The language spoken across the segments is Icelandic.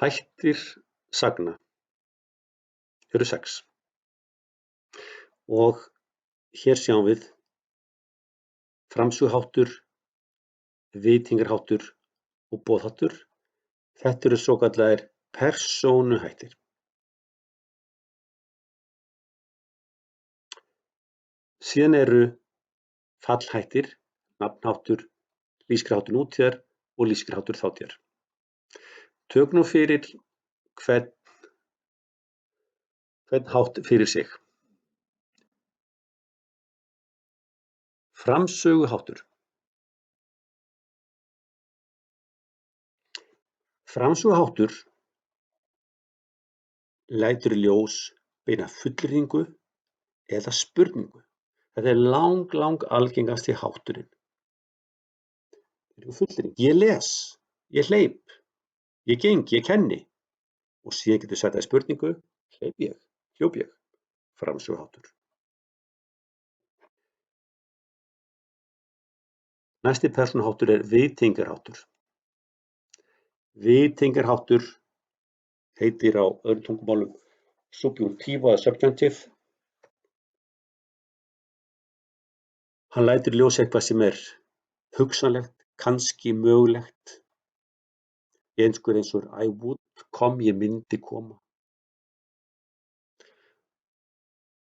Hættir sagna eru 6 og hér sjáum við framsöguháttur, viðtengingarháttur og boðháttur. Þetta eru svokallaðir persónuhættir. Síðan eru fallhættir, nafnháttur, lýskri háttur nútíðar og lýskri háttur þátíðar. Tökum nú fyrir hvern hátt fyrir sig. Framsöguháttur. Framsöguháttur lætur í ljós beina fullyrðingu eða spurningu. Þetta er lang algengasti hátturinn. Fullyrðing. Ég les, ég hleyp, ég geng, ég kenni. Og síðan getur sagt það í spurningu, hleyp ég, hljóp ég. Framsöguháttur. Næsti persónuháttur er viðtengingarháttur. Viðtengingarháttur heitir á öðrum tungumálum subjuntív eða subjunctive. Hann lætur í ljós eitthvað sem er hugsanlegt, kannski mögulegt. Í ensku eins og I would come, ég myndi koma.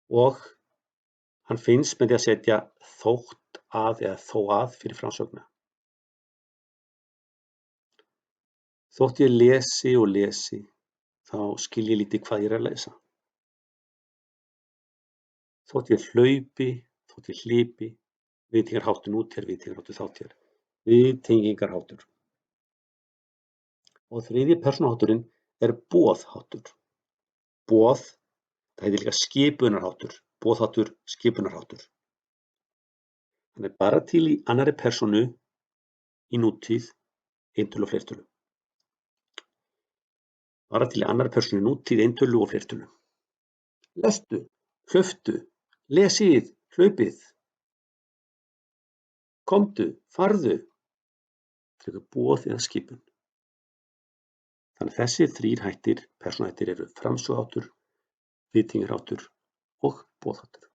Og hann finnst með því að setja þótt að eða þó að fyrir framsögna. Þótt ég lesi og lesi, þá skil ég lítið hvað ég er að lesa. Þótt ég hlaupi, þótt ég hlypi, viðtengingarháttur nútíðar, viðtengingarháttur þátíðar. Viðtengingarháttur. Og þriðji persónuhátturinn er boðháttur. Boð, það heitir líka skipunarháttur. Boðháttur, skipunarháttur. Hann er bara til í annarri persónu í nútíð, eintölu og fleirtölu. Bara til í annarri persónu í nútíð, eintölu og fleirtölu. Lestu, hlauptu, lesið, hlaupið. Komdu, farðu. Frekar boð eða skipun. Þannig að þessir 3 hættir, persónuhættir eru framsöguháttur, viðtengingarháttur og boðháttur.